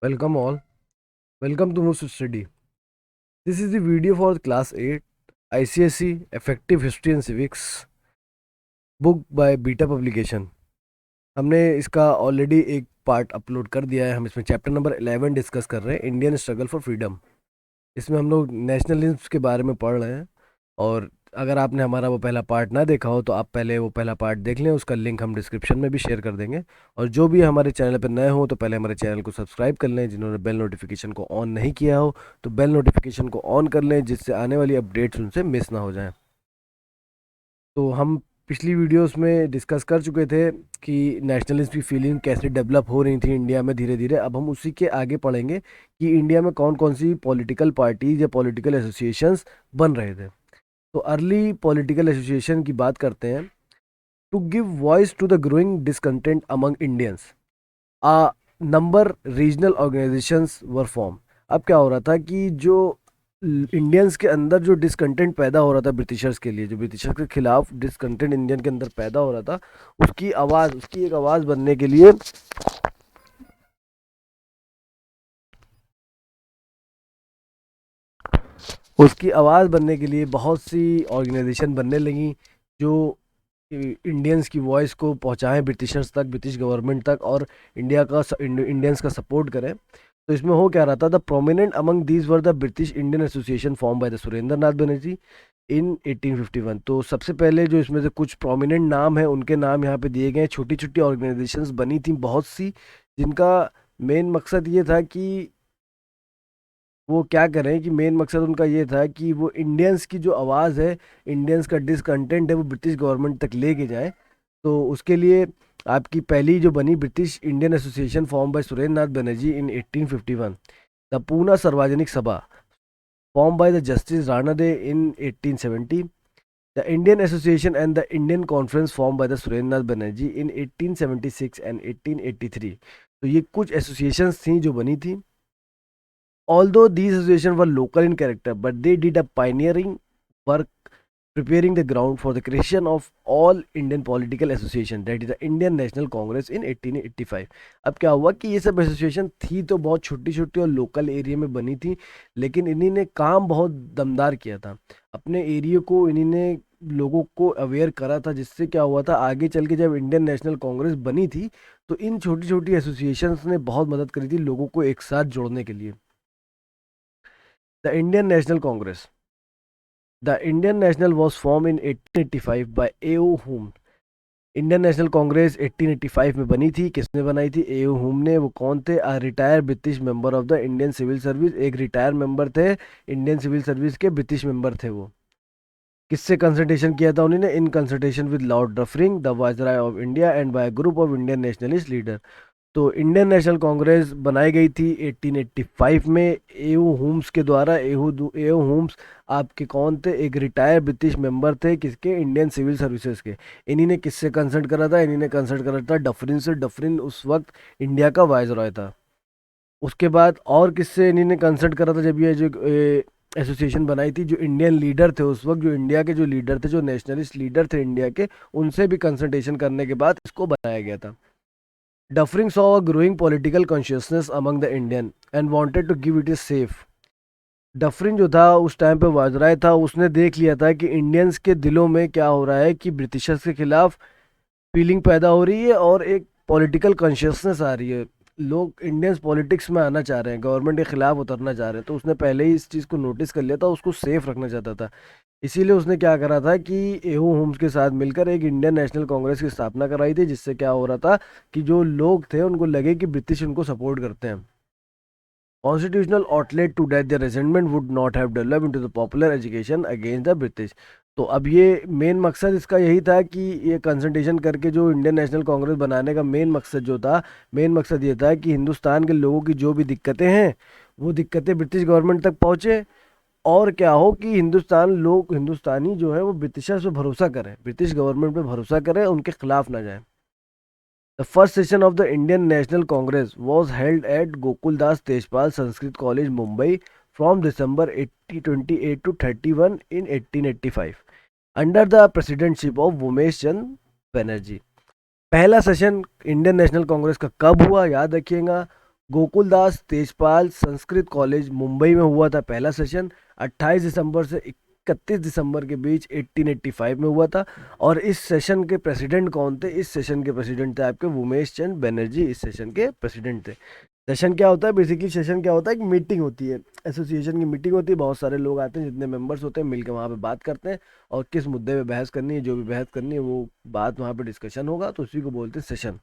Welcome all. Welcome to Mus Study. This is the video for class 8 ICSE Effective History and Civics book by Beta Publication. हमने इसका already एक part upload कर दिया है। हम इसमें चैप्टर नंबर 11 डिस्कस कर रहे हैं, इंडियन स्ट्रगल फॉर फ्रीडम। इसमें हम लोग नेशनलिज्म के बारे में पढ़ रहे हैं। और अगर आपने हमारा वो पहला पार्ट ना देखा हो तो आप पहले वो पहला पार्ट देख लें, उसका लिंक हम डिस्क्रिप्शन में भी शेयर कर देंगे। और जो भी हमारे चैनल पर नए हो तो पहले हमारे चैनल को सब्सक्राइब कर लें। जिन्होंने बेल नोटिफिकेशन को ऑन नहीं किया हो तो बेल नोटिफिकेशन को ऑन कर लें, जिससे आने वाली अपडेट्स उनसे मिस ना हो जाएं। तो हम पिछली वीडियोस में डिस्कस कर चुके थे कि नेशनलिज्म की फीलिंग कैसे डेवलप हो रही थी इंडिया में धीरे धीरे। अब हम उसी के आगे पढ़ेंगे कि इंडिया में कौन कौन सी पॉलिटिकल पार्टीज या पॉलिटिकल एसोसिएशंस बन रहे थे। तो अर्ली पॉलिटिकल एसोसिएशन की बात करते हैं। To give voice to the growing discontent among Indians, a number regional organisations were form. अब क्या हो रहा था कि जो इंडियंस के अंदर जो डिसकंटेंट पैदा हो रहा था ब्रिटिशर्स के लिए, जो ब्रिटिशर्स के खिलाफ डिसकंटेंट इंडियन के अंदर पैदा हो रहा था, उसकी एक आवाज़ बनने के लिए बहुत सी ऑर्गेनाइजेशन बनने लगी जो इंडियंस की वॉइस को पहुंचाएं ब्रिटिशर्स तक, ब्रिटिश गवर्नमेंट तक, और इंडियंस का सपोर्ट करें। तो इसमें हो क्या रहा था, the prominent among these were the British Indian Association form by the Surendra Nath Banerjee in 1851। तो सबसे पहले जो इसमें से कुछ प्रोमिनेंट नाम है उनके नाम यहाँ पे दिए गए हैं। छोटी छोटी ऑर्गेनाइजेशंस बनी थी बहुत सी, जिनका मेन मकसद ये था कि वो क्या करें, कि मेन मकसद उनका ये था कि वो इंडियंस की जो आवाज़ है, इंडियंस का डिसकंटेंट है, वो ब्रिटिश गवर्नमेंट तक लेके जाए। तो उसके लिए आपकी पहली जो बनी British Indian Association form by Surendra Nath Banerjee in 1851। The Poona Sarvajanik Sabha form by the justice Ranade in 1870। The Indian Association and the Indian conference form by the Surendra Nath Banerjee in 1876 and 1883। तो ये कुछ एसोसिएशंस थी जो बनी थी। Although these associations were local in character, but they did a pioneering work preparing the ground for the creation of all Indian political association, that is the Indian National Congress in 1885। अब क्या हुआ कि ये सब association थी तो बहुत छोटी छोटी और लोकल एरिया में बनी थी, लेकिन इन्हीं ने काम बहुत दमदार किया था। अपने एरिया को इन्हीं ने लोगों को अवेयर करा था, जिससे क्या हुआ था आगे चल के जब इंडियन नेशनल कांग्रेस बनी थी तो इन छोटी छोटी एसोसिएशंस ने बहुत मदद करी थी लोगों को एक साथ जोड़ने के लिए। The Indian National Congress. The Indian National was formed in 1885 by A.O. Hume। Indian National Congress 1885 में बनी थी। किसने बनाई थी? A.O. हुम ने। वो कौन थे? Retire British member of the Indian Civil Service. एक रिटायर मेंबर थे इंडियन सिविल सर्विस के, ब्रिटिश मेंबर थे वो। किससे कंसल्टेशन किया था उन्होंने? In consultation with lord Dufferin, the viceroy of India, and by group of Indian nationalist leader. तो इंडियन नेशनल कांग्रेस बनाई गई थी 1885 में एओ हुम्स के द्वारा। एओ हुम्स आपके कौन थे? एक रिटायर ब्रिटिश मेंबर थे, किसके? इंडियन सिविल सर्विसेज के। इन्हीं ने किससे कंसल्ट करा था? इन्हीं ने कंसल्ट करा था डफरिन से। डफरिन उस वक्त इंडिया का वायसरॉय था। उसके बाद और किससे इन्हीं ने कंसल्ट करा था जब ये जो एसोसिएशन बनाई थी? जो इंडियन लीडर थे उस वक्त, जो इंडिया के जो लीडर थे, जो नेशनलिस्ट लीडर थे इंडिया के, उनसे भी कंसल्टेशन करने के बाद इसको बनाया गया था। Duffering saw a growing political consciousness among the Indian and wanted to give it a safe। Dufferin जो था उस टाइम पे वाजराय था, उसने देख लिया था कि इंडियंस के दिलों में क्या हो रहा है, कि ब्रिटिशर्स के खिलाफ फीलिंग पैदा हो रही है और एक पॉलिटिकल कॉन्शियसनेस आ रही है। लोग इंडियंस पॉलिटिक्स में आना चाह रहे हैं, गवर्नमेंट के खिलाफ उतरना चाह रहे हैं। तो उसने पहले ही इस चीज़ को नोटिस कर लिया था, उसको सेफ रखना चाहता था। इसीलिए उसने क्या करा था कि एहू होम्स के साथ मिलकर एक इंडियन नेशनल कांग्रेस की स्थापना कराई थी, जिससे क्या हो रहा था कि जो लोग थे उनको लगे कि ब्रिटिश उनको सपोर्ट करते हैं। Constitutional outlet to date the resentment would not have develop into the popular education against the British. तो अब ये मेन मकसद इसका यही था कि ये कंसल्टेशन करके जो इंडियन नेशनल कांग्रेस बनाने का मेन मकसद जो था, मेन मकसद ये था कि हिंदुस्तान के लोगों की जो भी दिक्कतें हैं वो दिक्कतें ब्रिटिश गवर्नमेंट तक पहुँचे, और क्या हो कि हिंदुस्तानी जो है वो ब्रिटिशर्स पे भरोसा करें, ब्रिटिश गवर्नमेंट पे भरोसा करें, उनके खिलाफ ना जाए। The first session of the Indian National Congress was held at Gokuldas Tejpal Sanskrit college Mumbai from December 1828 to 31 in 1885 under the presidentship of Umesh Chand Banerjee. पहला सेशन इंडियन नेशनल कांग्रेस का कब हुआ? याद रखिएगा, गोकुल दास तेजपाल संस्कृत कॉलेज मुंबई में हुआ था पहला सेशन, 28 दिसंबर से 31 दिसंबर के बीच 1885 में हुआ था। और इस सेशन के प्रेसिडेंट कौन थे? इस सेशन के प्रेसिडेंट थे आपके उमेश चंद बनर्जी, इस सेशन के प्रेसिडेंट थे। सेशन क्या होता है? बेसिकली सेशन क्या होता है? एक मीटिंग होती है, एसोसिएशन की मीटिंग होती है, बहुत सारे लोग आते हैं, जितने मेंबर्स होते हैं मिलकर वहाँ पे बात करते हैं, और किस मुद्दे पे बहस करनी है, जो भी बहस करनी है वो बात वहाँ पे डिस्कशन होगा, तो उसी को बोलते हैं session.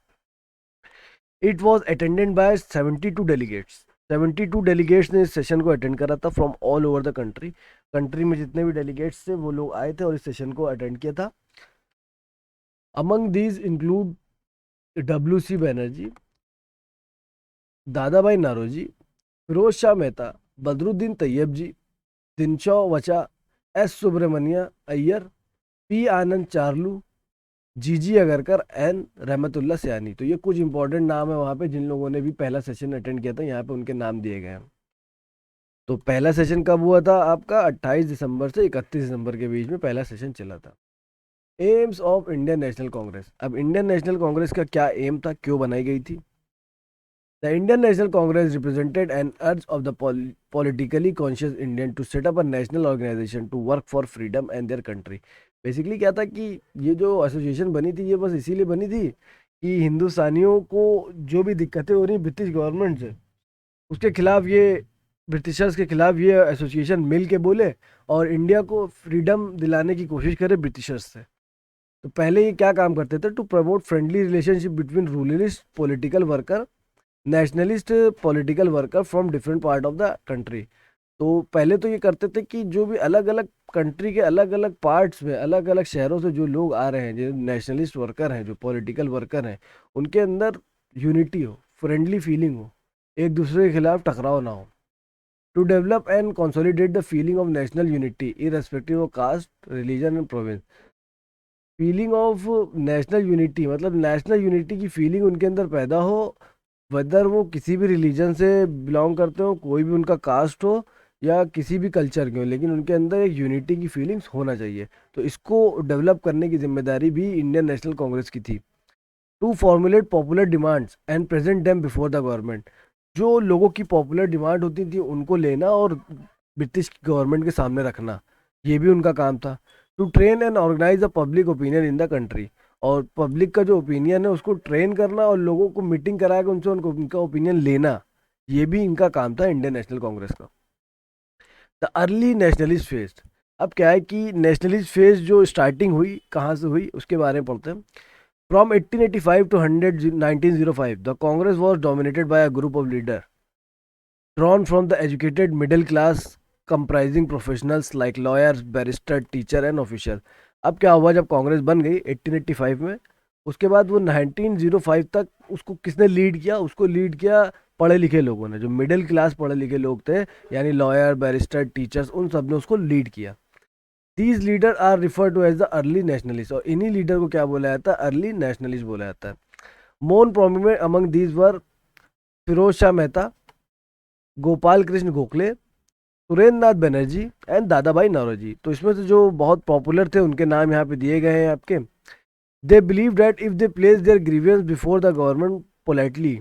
It was attended by 72 delegates. 72 delegates ने इस सेशन को अटेंड करा था from all over the country. Country में जितने भी डेलीगेट्स थे वो लोग आए थे और इस सेशन को अटेंड किया था। Among these include W C Banerjee, Dadabhai Naoroji, Firoz Shah Mehta, Badruddin Tayyab जी, दिनशॉ वचा, एस सुब्रमण्य अय्यर, पी आनंद चार्लू, जीजी अगरकर एंड रहमतुल्ला सयानी। तो ये कुछ इंपॉर्टेंट नाम है वहाँ पे जिन लोगों ने भी पहला सेशन अटेंड किया था, यहाँ पे उनके नाम दिए गए हैं। तो पहला सेशन कब हुआ था आपका? 28 दिसंबर से 31 दिसंबर के बीच में पहला सेशन चला था। AIIMS of Indian National Congress. अब इंडियन नेशनल कांग्रेस का क्या एम था, क्यों बनाई गई थी? The Indian National Congress represented N अर्ज of the politically conscious Indian to set up a national organization to work for freedom and their country। Basically क्या था कि ये जो एसोसिएशन बनी थी ये बस इसीलिए बनी थी कि हिंदुस्तानियों को जो भी दिक्कतें हो रही ब्रिटिश गवर्नमेंट से, उसके खिलाफ ये, ब्रिटिशर्स के खिलाफ ये एसोसिएशन मिल के बोले और इंडिया को फ्रीडम दिलाने की कोशिश करे ब्रिटिशर्स से। तो पहले ये क्या काम करते थे? To promote friendly relationship between ruralist political worker, nationalist political worker from different part of the country. तो पहले तो ये करते थे कि जो भी अलग अलग कंट्री के अलग अलग पार्ट्स में, अलग अलग शहरों से जो लोग आ रहे हैं, जो नेशनलिस्ट वर्कर हैं, जो पॉलिटिकल वर्कर हैं, उनके अंदर यूनिटी हो, फ्रेंडली फीलिंग हो, एक दूसरे के खिलाफ टकराव ना हो। To develop and consolidate the feeling of national unity irrespective of caste, religion and province. Feeling of national unity मतलब नेशनल यूनिटी की फीलिंग उनके अंदर पैदा हो, वेदर वो किसी भी रिलीजन से बिलोंग करते हो, कोई भी उनका कास्ट हो या किसी भी कल्चर के हो, लेकिन उनके अंदर एक यूनिटी की फीलिंग्स होना चाहिए। तो इसको डेवलप करने की जिम्मेदारी भी इंडियन नेशनल कांग्रेस की थी। To formulate popular demands and present them before the government. जो लोगों की पॉपुलर डिमांड होती थी उनको लेना और ब्रिटिश गवर्नमेंट के सामने रखना, ये भी उनका काम था। To train and organise the public opinion in the country. और पब्लिक का जो ओपिनियन है उसको ट्रेन करना और लोगों को मीटिंग करा के उनसे उनका ओपिनियन लेना, ये भी इनका काम था इंडियन नेशनल कांग्रेस का। The early nationalist phase. अब क्या है कि नेशनलिस्ट फेज जो स्टार्टिंग हुई कहाँ से हुई उसके बारे में पढ़ते हैं। From 1885 to 1905 the Congress was dominated by a group of leader drawn from the educated middle class comprising professionals like lawyers, barrister, teacher and official. अब क्या हुआ जब कांग्रेस बन गई 1885 में, उसके बाद वो 1905 तक उसको किसने लीड किया? उसको लीड किया पढ़े लिखे लोगों ने, जो मिडिल क्लास पढ़े लिखे लोग थे, यानी लॉयर, बैरिस्टर, टीचर्स, उन सब ने उसको लीड किया। These leader are refer to as the early nationalist. और इन्हीं लीडर को क्या बोला जाता है? अर्ली नेशनलिस्ट बोला जाता है। मोन prominent among these were Pherozeshah Mehta, Gopal Krishna Gokhale, Surendra Nath Banerjee and Dadabhai Naoroji. तो इसमें से जो बहुत पॉपुलर थे उनके नाम यहाँ पे दिए गए हैं आपके। They believe that if they place their grievances before the government politely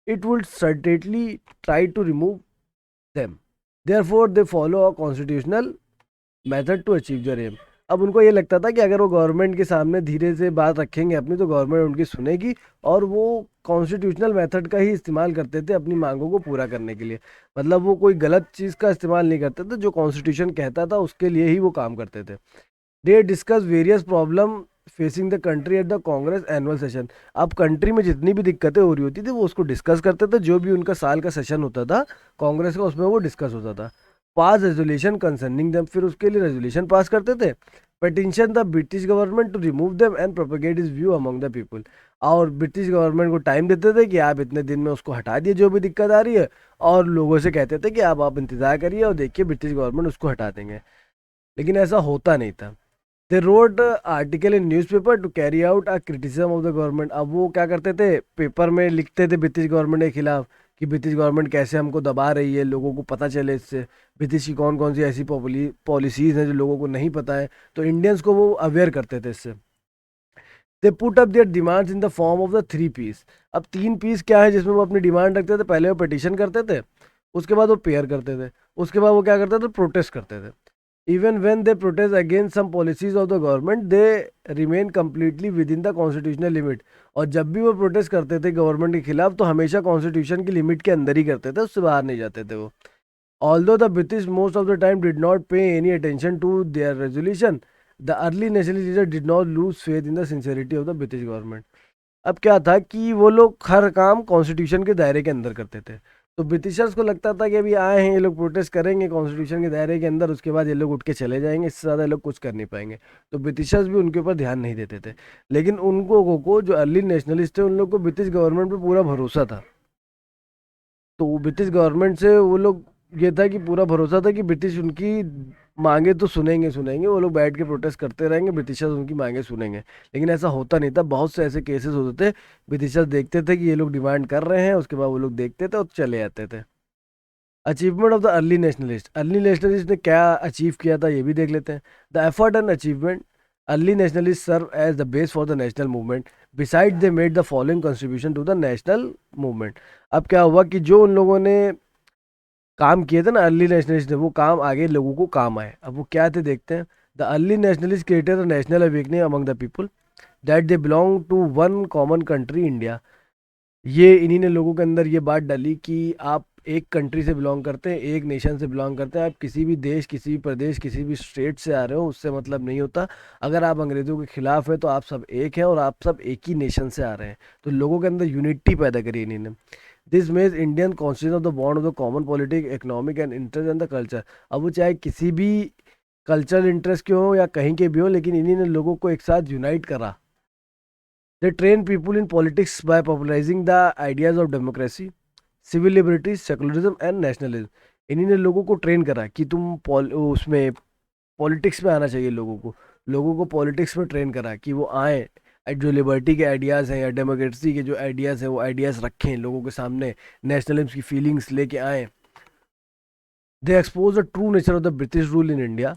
it would certainly try to remove them, therefore they follow a constitutional method to achieve their aim। अब उनको ये लगता था कि अगर वो गवर्नमेंट के सामने धीरे से बात रखेंगे अपनी तो गवर्नमेंट उनकी सुनेगी, और वो कॉन्स्टिट्यूशनल मेथड का ही इस्तेमाल करते थे अपनी मांगों को पूरा करने के लिए। मतलब वो कोई गलत चीज़ का इस्तेमाल नहीं करते थे, जो कॉन्स्टिट्यूशन कहता था उसके लिए ही वो काम करते थे। They discuss various problem facing the country at the Congress annual session. अब कंट्री में जितनी भी दिक्कतें हो रही होती थी वो उसको डिस्कस करते थे, जो भी उनका साल का सेशन होता था कांग्रेस का उसमें वो डिस्कस होता था। पास रेजोल्यूशन कंसर्निंग देम, फिर उसके लिए रेजोल्यूशन पास करते थे। Petition the British government to remove them and propagate is view among the people. और ब्रिटिश गवर्नमेंट को टाइम देते थे कि आप इतने दिन में उसको हटा दिए जो भी दिक्कत आ रही है, और लोगों से कहते थे कि आप इंतजार करिए और देखिए ब्रिटिश गवर्नमेंट उसको हटा देंगे, लेकिन ऐसा होता नहीं था। They wrote article in newspaper to carry out a criticism of the government. अब वो क्या करते थे? पेपर में लिखते थे ब्रिटिश गवर्नमेंट के खिलाफ कि ब्रिटिश गवर्नमेंट कैसे हमको दबा रही है, लोगों को पता चले इससे ब्रिटिश की कौन कौन सी ऐसी पॉलिसीज़ हैं जो लोगों को नहीं पता है, तो इंडियंस को वो अवेयर करते थे इससे। They put up their demands in the form of the three Ps. अब 3 पीस क्या है जिसमें वो अपनी डिमांड रखते थे, पहले वो पिटिशन करते थे, उसके बाद वो पेयर करते थे, उसके बाद वो क्या करते थे, प्रोटेस्ट करते थे। Even when they protest against some policies of the government they remain completely within the constitutional limit. और जब भी वो प्रोटेस्ट करते थे गवर्नमेंट के खिलाफ तो हमेशा कॉन्स्टिट्यूशन की लिमिट के अंदर ही करते थे, उससे बाहर नहीं जाते थे वो। Although the British most of the time did not pay any attention to their resolution, the early nationalist leaders did not lose faith in the sincerity of the British government. अब क्या था कि वो लोग हर काम कॉन्स्टिट्यूशन के दायरे के अंदर करते थे, तो ब्रिटिशर्स को लगता था कि अभी आए हैं ये लोग प्रोटेस्ट करेंगे कॉन्स्टिट्यूशन के दायरे के अंदर, उसके बाद ये लोग उठ के चले जाएंगे, इससे ज़्यादा ये लोग कुछ कर नहीं पाएंगे। तो ब्रिटिशर्स भी उनके ऊपर ध्यान नहीं देते थे। लेकिन उन लोगों को जो अर्ली नेशनलिस्ट थे उन लोग को ब्रिटिश गवर्नमेंट पे पूरा भरोसा था। तो ब्रिटिश गवर्नमेंट से वो लोग ये था कि पूरा भरोसा था कि ब्रिटिश उनकी मांगे तो सुनेंगे सुनेंगे, वो लोग बैठ के प्रोटेस्ट करते रहेंगे, ब्रिटिशर्स उनकी मांगे सुनेंगे। लेकिन ऐसा होता नहीं था, बहुत से ऐसे केसेस होते थे, ब्रिटिशर्स देखते थे कि ये लोग डिमांड कर रहे हैं, उसके बाद वो लोग देखते थे और चले जाते थे। Achievement of the early nationalist ने क्या अचीव किया था ये भी देख लेते हैं। The effort and achievement early nationalist serve as the base for the national movement, beside they made the following contribution to the national movement. अब क्या हुआ कि जो उन लोगों ने काम किए थे ना अर्ली नेशनलिस्ट ने, वो काम आगे लोगों को काम आए। अब वो क्या थे देखते हैं। The early nationalist created a national awakening among the people that they belong to one common country India. ये इन्हीं ने लोगों के अंदर ये बात डाली कि आप एक कंट्री से बिलोंग करते हैं, एक नेशन से बिलोंग करते हैं, आप किसी भी देश, किसी भी प्रदेश, किसी भी स्टेट से आ रहे हो उससे मतलब नहीं होता। अगर आप अंग्रेज़ों के खिलाफ हैं तो आप सब एक हैं और आप सब एक ही नेशन से आ रहे हैं। तो लोगों के अंदर यूनिटी पैदा करी इन्हीं ने। दिस मेज Indian constitution of the bond of the common politic economic and interest and the culture. अब वो चाहे किसी भी कल्चरल इंटरेस्ट के हो या कहीं के भी हो, लेकिन इन्हीं ने लोगों को एक साथ यूनाइट करा। They train people in politics by popularising the ideas of democracy, civil liberties, secularism and nationalism. इन्हीं ने लोगों को ट्रेन करा कि तुम उसमें पॉलिटिक्स में आना चाहिए। लोगों को पॉलिटिक्स में ट्रेन करा कि वो आए, जो लिबर्टी के आइडियाज़ हैं या डेमोक्रेसी के जो आइडियाज़ हैं वो आइडियाज़ रखें लोगों के सामने, नेशनलिज्म की फीलिंग्स लेके आए। They expose the true nature of the British rule in India,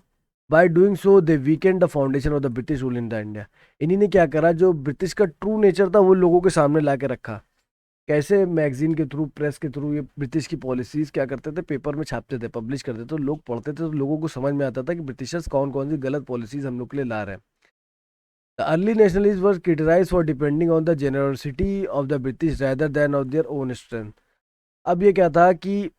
by doing so they weakened the foundation of the British rule in the India. इन्हीं ने क्या करा, जो ब्रिटिश का ट्रू नेचर था वो लोगों के सामने ला के रखा। कैसे? मैगजीन के थ्रू, प्रेस के थ्रू ये ब्रिटिश की पॉलिसीज क्या करते थे, पेपर में छापते थे, पब्लिश करते थे, तो लोग पढ़ते थे, तो लोगों को समझ में आता था कि ब्रिटिशर्स कौन कौन सी गलत पॉलिसीज हम लोग के लिए ला रहे हैं। The early nationalist were criticise for depending on the generosity of the British rather than of their own strength. अब ये क्या था कि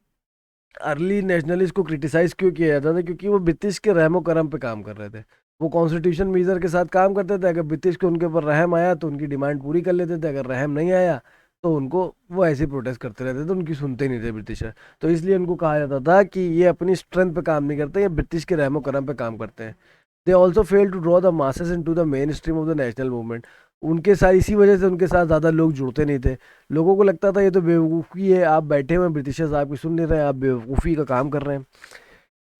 अर्ली नेशनलिस्ट को क्रिटिसाइज क्यों किया जाता था, क्योंकि वो ब्रिटिश के रहमो करम पे काम कर रहे थे। वो कॉन्स्टिट्यूशन मीजर के साथ काम करते थे, अगर ब्रिटिश को उनके ऊपर रहम आया तो उनकी डिमांड पूरी कर लेते थे, अगर रहम नहीं आया तो उनको वो ऐसे प्रोटेस्ट करते रहते थे, उनकी सुनते नहीं थे ब्रिटिशर। तो इसलिए उनको कहा जाता था कि ये अपनी स्ट्रेंथ पे काम नहीं करते, ये ब्रिटिश के रहमो करम पे काम करते हैं। They also fail to draw the masses into the mainstream of the national movement. उनके साथ इसी वजह से उनके साथ ज़्यादा लोग जुड़ते नहीं थे। लोगों को लगता था ये तो बेवकूफ़ी है, आप बैठे हुए हैं, ब्रिटिशर्स आपकी सुन नहीं रहे हैं, आप बेवकूफ़ी का काम कर रहे हैं।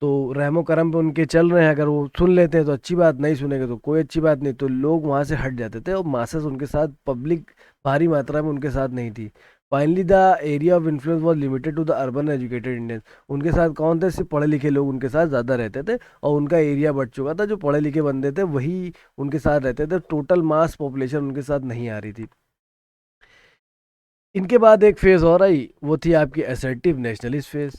तो रहमो करम पे उनके चल रहे हैं, अगर वो सुन लेते हैं तो अच्छी बात, नहीं सुनेंगे तो कोई अच्छी बात नहीं। तो लोग वहाँ से हट जाते थे और मासेस उनके साथ, पब्लिक भारी मात्रा में उनके साथ नहीं थी। Finally the area of influence was limited to the urban educated Indians. उनके साथ कौन थे? सिर्फ पढ़े लिखे लोग उनके साथ ज़्यादा रहते थे और उनका एरिया बढ़ चुका था, जो पढ़े लिखे बंदे थे वही उनके साथ रहते थे, टोटल मास पॉपुलेशन उनके साथ नहीं आ रही थी। इनके बाद एक फेज़ और आई, वो थी आपकी असर्टिव नेशनलिस्ट फेज़।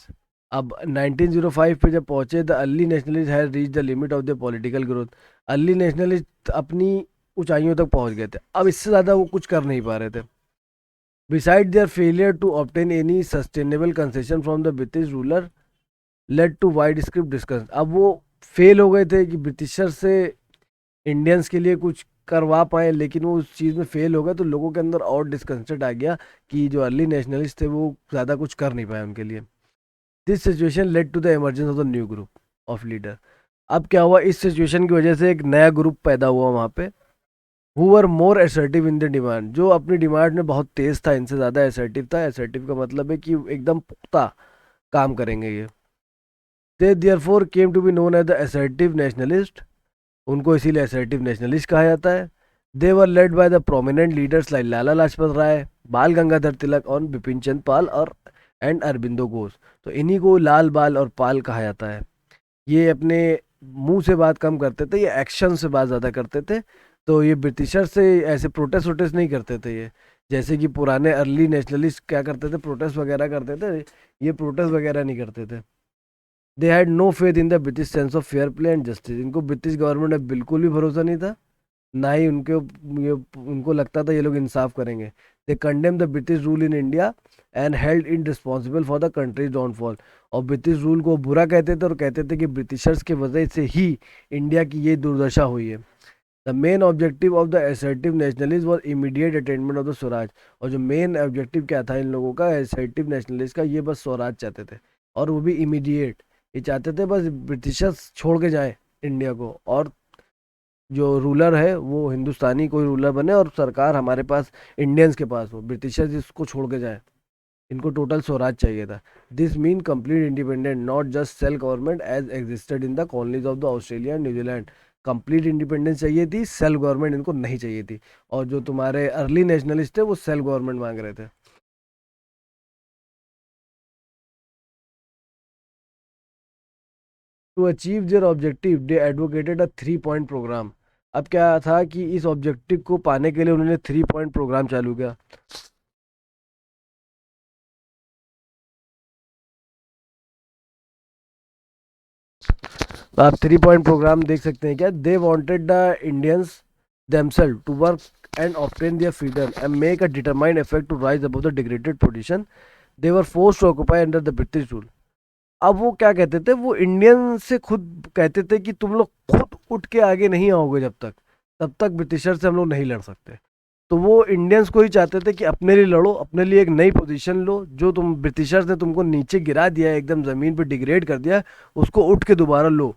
अब 1905 पे जब पहुंचे, the early nationalist had reach the limit of the political growth. Early nationalist अपनी ऊंचाइयों तक पहुंच गए थे, अब इससे ज़्यादा वो कुछ कर नहीं पा रहे थे। Beside their failure to obtain any sustainable concession from the British ruler led to wide script discussion. अब वो फेल हो गए थे कि ब्रिटिशर से इंडियंस के लिए कुछ करवा पाए, लेकिन वो उस चीज़ में फेल हो गए, तो लोगों के अंदर और डिस्कंसर्ट आ गया कि जो अर्ली नेशनलिस्ट थे वो ज़्यादा कुछ कर नहीं पाए उनके लिए। This situation led to the emergence of the new group of leader. अब क्या हुआ, इस सिचुएशन की वजह से एक नया ग्रुप पैदा हुआ वहाँ पे, who were more assertive in the demand, जो अपनी डिमांड में बहुत तेज था, इनसे ज़्यादा असर्टिव था। असर्टिव का मतलब है कि एकदम पुख्ता काम करेंगे ये। They therefore came to be known as the assertive nationalist, उनको इसीलिए असर्टिव नेशनलिस्ट कहा जाता है। They were led by the prominent leaders like Lala Lajpat Rai, Bal Gangadhar तिलक और बिपिन चंद्र पाल और एंड अरबिंदो घोष। तो इन्हीं को लाल, बाल और पाल कहा जाता है। ये अपने मुंह से बात कम करते थे, ये एक्शन से बात ज़्यादा करते थे। तो ये ब्रिटिशर से ऐसे प्रोटेस्ट वोटेस्ट नहीं करते थे, जैसे कि पुराने अर्ली नेशनलिस्ट क्या करते थे, प्रोटेस्ट वगैरह करते थे, ये प्रोटेस्ट वगैरह नहीं करते थे। They had no faith in the British sense of fair play and justice, इनको ब्रिटिश गवर्नमेंट में बिल्कुल भी भरोसा नहीं था, ना ही ये उनको लगता था ये लोग इंसाफ करेंगे। They condemn the British rule in India and held in responsible for the country's downfall, और ब्रिटिश रूल को बुरा कहते थे और कहते थे कि ब्रिटिशर्स की वजह से ही इंडिया की ये दुर्दशा हुई है। The main objective of the assertive nationalist was immediate attainment of the Swaraj, और जो मेन ऑब्जेक्टिव क्या था इन लोगों का असर्टिव नेशनलिस्ट का, ये बस स्वराज चाहते थे, और वो भी इमीडिएट। ये चाहते थे बस ब्रिटिशर्स छोड़ के जाए इंडिया को, और जो रूलर है वो हिंदुस्तानी कोई रूलर बने और सरकार हमारे पास इंडियंस के पास हो, ब्रिटिशर्स इसको छोड़ के जाए। इनको टोटल स्वराज चाहिए था। This mean complete independent, not just self government as existed in the colonies of the Australia and New Zealand. Complete independence चाहिए थी, सेल्फ गवर्नमेंट इनको नहीं चाहिए थी। और जो तुम्हारे अर्ली नेशनलिस्ट थे वो सेल्फ गवर्नमेंट मांग रहे थे। To achieve their objective they advocated a 3 point programme. अब क्या था कि इस ऑब्जेक्टिव को पाने के लिए उन्होंने 3 पॉइंट प्रोग्राम चालू किया। तो आप 3 पॉइंट प्रोग्राम देख सकते हैं क्या, they wanted the Indians themselves to work and obtain their freedom and make a determined effort to rise above the degraded position they were forced to occupy under the British rule। अब वो क्या कहते थे, वो Indian से खुद कहते थे कि तुम लोग खुद उठ के आगे नहीं आओगे जब तक, तब तक ब्रिटिशर से हम लोग नहीं लड़ सकते। तो वो इंडियंस को ही चाहते थे कि अपने लिए लड़ो, अपने लिए एक नई पोजीशन लो, जो तुम ब्रिटिशर्स ने तुमको नीचे गिरा दिया है, एकदम ज़मीन पे डिग्रेड कर दिया है, उसको उठ के दोबारा लो।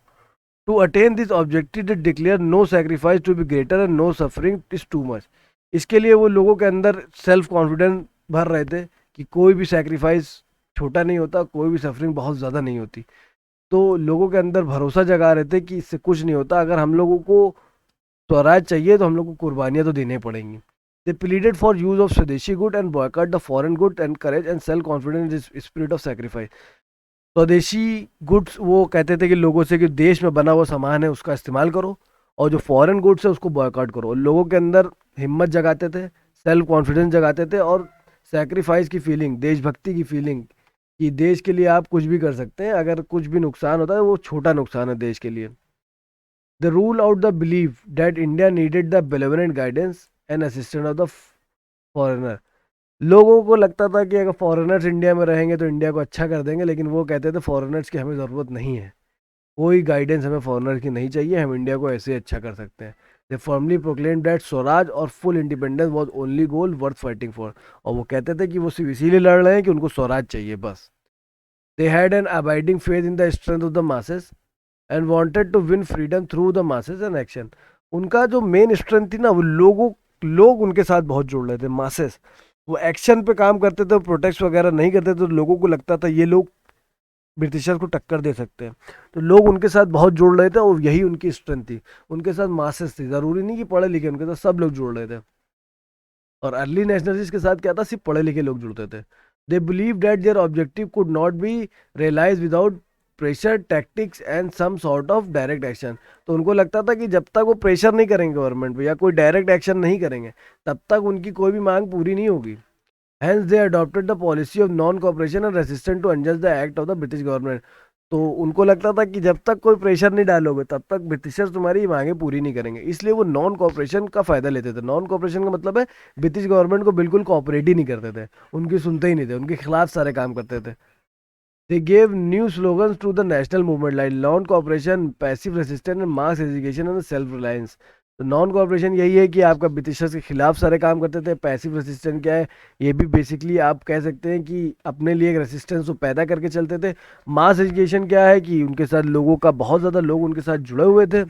To attain this objective they declare no sacrifice to be greater and no suffering is too much. इसके लिए वो लोगों के अंदर सेल्फ कॉन्फिडेंस भर रहे थे कि कोई भी सेक्रीफाइस छोटा नहीं होता, कोई भी सफरिंग बहुत ज़्यादा नहीं होती। तो लोगों के अंदर भरोसा जगा रहे थे कि इससे कुछ नहीं होता, अगर हम लोगों को स्वराज चाहिए तो हम लोग को कुर्बानियाँ तो देनी पड़ेंगी। दे प्लीडेड फॉर यूज ऑफ स्वदेशी good and boycott the foreign good and courage and self confidence spirit of sacrifice. स्वदेशी गुड्स वो कहते थे कि लोगों से कि देश में बना हुआ सामान है उसका इस्तेमाल करो, और जो फॉरेन गुड्स है उसको बॉयकॉट करो। लोगों के अंदर हिम्मत जगाते थे, सेल्फ कॉन्फिडेंस जगाते थे, और सेक्रीफाइस की फीलिंग, देशभक्ति की फीलिंग, कि देश के लिए आप कुछ भी कर सकते हैं, अगर कुछ भी नुकसान होता है वो छोटा नुकसान है देश के लिए। The rule out the believe that India needed the benevolent guidance and assistance of the foreigner. लोगों को लगता था कि अगर फॉरेनर्स इंडिया में रहेंगे तो इंडिया को अच्छा कर देंगे, लेकिन वो कहते थे फॉरेनर्स की हमें ज़रूरत नहीं है, कोई गाइडेंस हमें फॉरेनर की नहीं चाहिए, हम इंडिया को ऐसे ही अच्छा कर सकते हैं। दे फर्मली प्रोक्लेम दैट स्वराज और full independence was only goal worth fighting for, और वो कहते थे कि वो सिर्फ इसीलिए लड़ रहे हैं कि उनको स्वराज चाहिए बस। They had an abiding faith in the strength of the masses and wanted to win freedom through the masses and action. उनका जो मेन स्ट्रेंथ थी ना, वो लोग उनके साथ बहुत जुड़ रहे थे, मासेस। वो एक्शन पे काम करते थे, प्रोटेस्ट वगैरह नहीं करते थे, तो लोगों को लगता था ये लोग ब्रिटिशर्स को टक्कर दे सकते हैं, तो लोग उनके साथ बहुत जुड़ रहे थे, और यही उनकी स्ट्रेंथ थी। उनके साथ मासेस थी, ज़रूरी नहीं कि पढ़े लिखे, उनके साथ सब लोग जुड़ रहे थे। और अर्ली नेशनलिस्ट के साथ क्या था, सिर्फ पढ़े लिखे लोग जुड़ते थे। They believe that their objective could not be realise without pressure tactics and some sort of direct action. तो उनको लगता था कि जब तक वो प्रेशर नहीं करेंगे गवर्नमेंट पे या कोई डायरेक्ट एक्शन नहीं करेंगे, तब तक उनकी कोई भी मांग पूरी नहीं होगी। Hence they adopted the policy of non-cooperation and resistance to unjust the act of the British government। तो उनको लगता था कि जब तक कोई प्रेशर नहीं डालोगे तब तक ब्रिटिशर्स तुम्हारी मांगे पूरी नहीं करेंगे, इसलिए वो नॉन कॉपरेशन का फायदा लेते थे। नॉन कॉपरेशन का मतलब है ब्रिटिश गवर्नमेंट को बिल्कुल कॉपरेट ही नहीं करते थे, उनकी सुनते ही नहीं थे, उनके खिलाफ सारे काम करते थे। They gave new slogans to the national movement like non cooperation, passive resistance and mass education and self reliance। तो नॉन कॉपरेशन यही है कि आपका ब्रिटिशर्स के खिलाफ सारे काम करते थे। पैसिव रेसिस्टेंस क्या है, ये भी बेसिकली आप कह सकते हैं कि अपने लिए एक रेसिस्टेंस को पैदा करके चलते थे। मास एजुकेशन क्या है कि उनके साथ लोगों का बहुत ज़्यादा लोग उनके साथ जुड़े हुए थे।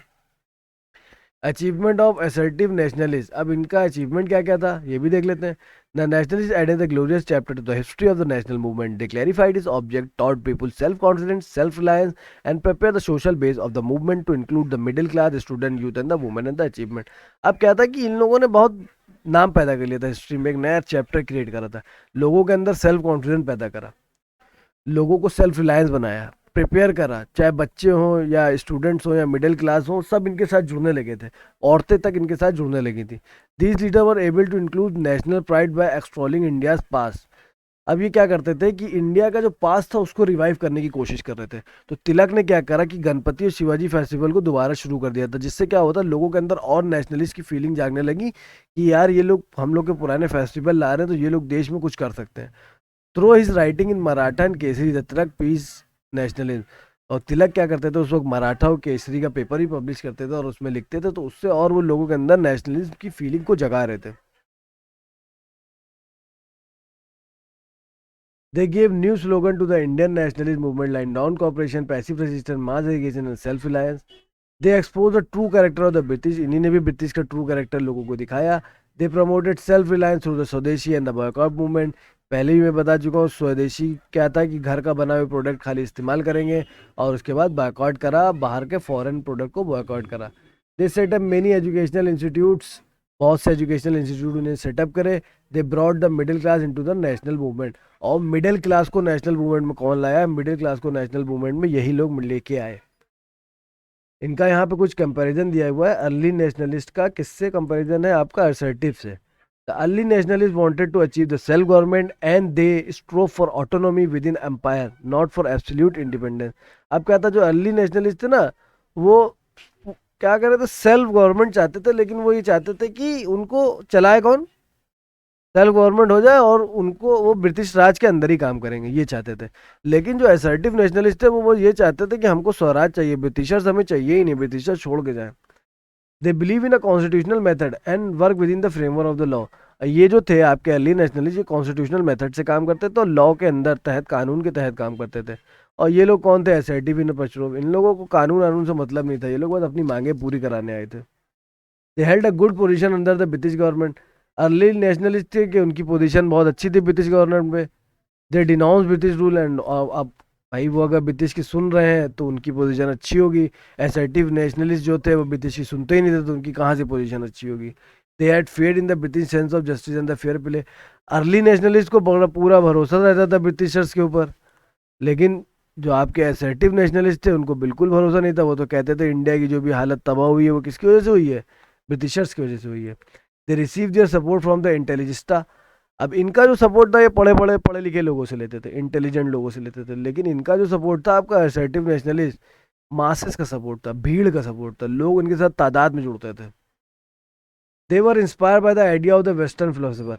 अचीवमेंट ऑफ असर्टिव नेशनलिस्ट, अब इनका अचीवमेंट क्या क्या था ये भी देख लेते हैं। The nationalist added the glorious chapter to the history of the national movement. They clarified is object, taught people self confidence, self reliance and prepare the social base of the movement to include the middle class, student, youth and the women and the achievement. अब क्या था कि इन लोगों ने बहुत नाम पैदा कर लिया था हिस्ट्री में, एक नया चैप्टर क्रिएट करा था, लोगों के अंदर सेल्फ कॉन्फिडेंस पैदा करा, लोगों को सेल्फ रिलायंस बनाया, प्रिपेयर करा, चाहे बच्चे हों या स्टूडेंट्स हों या मिडिल क्लास हों, सब इनके साथ जुड़ने लगे थे, औरतें तक इनके साथ जुड़ने लगी थी। These leader were able to include national pride by extolling India's past. अब ये क्या करते थे कि इंडिया का जो पास था उसको रिवाइव करने की कोशिश कर रहे थे। तो तिलक ने क्या करा कि गणपति और शिवाजी फेस्टिवल को दोबारा शुरू कर दिया था, जिससे क्या होता लोगों के अंदर और नेशनलिस्ट की फीलिंग जागने लगी कि यार ये लोग हम लोग के पुराने फेस्टिवल ला रहे हैं, तो ये लोग देश में कुछ कर सकते हैं। Through his writing in Maratha and Kesari the Tilak peace nationalism. और तिलक क्या करते थे उस वक्त, मराठा और केसरी का पेपर ही पब्लिश करते थे और उसमें लिखते थे, तो उससे और वो लोगों के अंदर नेशनलिज्म की फीलिंग को जगा रहे थे। They gave new slogan to the Indian nationalist movement like non-cooperation, passive resistance, mass agitation and self-reliance. They exposed the true character of the British. इन्हीं ने भी ब्रिटिश का ट्रू कैरेक्टर लोगों को दिखाया। They promoted self-reliance through the स्वदेशी and the boycott movement. पहले ही मैं बता चुका हूँ स्वदेशी क्या था कि घर का बना हुआ प्रोडक्ट खाली इस्तेमाल करेंगे, और उसके बाद बॉयकॉट करा, बाहर के फॉरेन प्रोडक्ट को बॉयकॉट करा। They set up many educational institutes, बहुत से एजुकेशनल इंस्टीट्यूट उन्हें सेटअप करे। They brought the middle class into the national movement. और मिडिल क्लास को नेशनल मूवमेंट में कौन लाया? मिडिल क्लास को नेशनल मूवमेंट में यही लोग लेके आए। इनका यहाँ पे कुछ कंपैरिजन दिया हुआ है अर्ली नेशनलिस्ट का। किससे कंपैरिजन है? आपका असर्टिव से। The early nationalist wanted to achieve the self government and they strove for autonomy within empire, not for absolute independence. अब क्या था, जो अर्ली नेशनलिस्ट थे ना, वो क्या कर रहे थे, सेल्फ गवर्नमेंट चाहते थे, लेकिन वो ये चाहते थे कि उनको चलाए कौन, सेल्फ गवर्नमेंट हो जाए और उनको वो ब्रिटिश राज के अंदर ही काम करेंगे, ये चाहते थे। लेकिन जो असर्टिव नेशनलिस्ट थे वो ये चाहते थे कि हमको स्वराज चाहिए, ब्रिटिशर्स हमें चाहिए ही नहीं, ब्रिटिशर्स छोड़ के जाए। They believe in a constitutional method and work with in the framework of the law. ये जो थे आपके अर्ली नेशनलिस्ट, ये कॉन्स्टिट्यूशनल मेथड से काम करते थे और लॉ के अंदर तहत, कानून के तहत काम करते थे। और ये लोग कौन थे? असर्टिव इन पचरोव। इन लोगों को कानून कानून से मतलब नहीं था, ये लोग बस अपनी मांगे पूरी कराने आए थे। दे held a good position under the British government. Early nationalist थे कि उनकी पोजीशन बहुत अच्छी थी ब्रिटिश गवर्नमेंट में। दे डिनाउंस ब्रिटिश रूल एंड, अब भाई वो अगर ब्रिटिश की सुन रहे हैं तो उनकी पोजीशन अच्छी होगी। असर्टिव नेशनलिस्ट जो थे वो ब्रिटिश की सुनते ही नहीं थे, तो उनकी कहाँ से पोजीशन अच्छी होगी? They had faith in the British sense of justice and the fair play. Early nationalist को पूरा भरोसा रहता था ब्रिटिशर्स के ऊपर, लेकिन जो आपके असर्टिव नेशनलिस्ट थे उनको बिल्कुल भरोसा नहीं था। वो तो कहते थे इंडिया की जो भी हालत तबाह हुई है वो किसकी वजह से हुई है? ब्रिटिशर्स की वजह से हुई है। They receive their support from the intelligentsia. अब इनका जो सपोर्ट था ये पढ़े लिखे लोगों से लेते थे, इंटेलिजेंट लोगों से लेते थे, लेकिन इनका जो सपोर्ट था आपका असर्टिव नेशनलिस्ट, मासेस का सपोर्ट था, भीड़ का सपोर्ट था, लोग इनके साथ तादाद में जुड़ते थे। They were inspired by the idea of the western philosopher.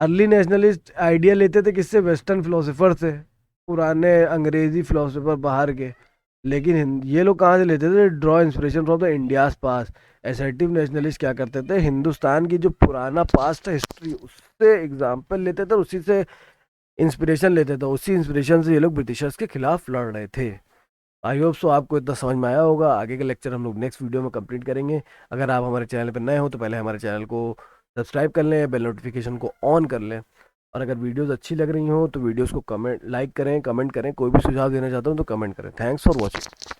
Early nationalist idea लेते थे किससे? वेस्टर्न फिलोसफर से, पुराने अंग्रेजी फिलोसफर बाहर के। लेकिन ये लोग कहाँ से लेते थे? Draw inspiration from the India's pass. Assertive nationalist क्या करते थे? हिंदुस्तान की जो पुराना पास्ट है, हिस्ट्री, उससे एग्जाम्पल लेते थे, उसी से इंस्पिरेशन लेते थे, उसी इंस्पिरेशन से ये लोग ब्रिटिशर्स के खिलाफ लड़ रहे थे। आई होप सो आपको इतना समझ में आया होगा। आगे के लेक्चर हम लोग नेक्स्ट वीडियो में कंप्लीट करेंगे। अगर आप हमारे चैनल पर नए हो तो पहले हमारे चैनल को सब्सक्राइब कर लें, बेल नोटिफिकेशन को ऑन कर लें, और अगर वीडियोस अच्छी लग रही हो तो वीडियोस को कमेंट लाइक करें, कमेंट करें, कोई भी सुझाव देना चाहते हो तो कमेंट करें। Thanks for watching.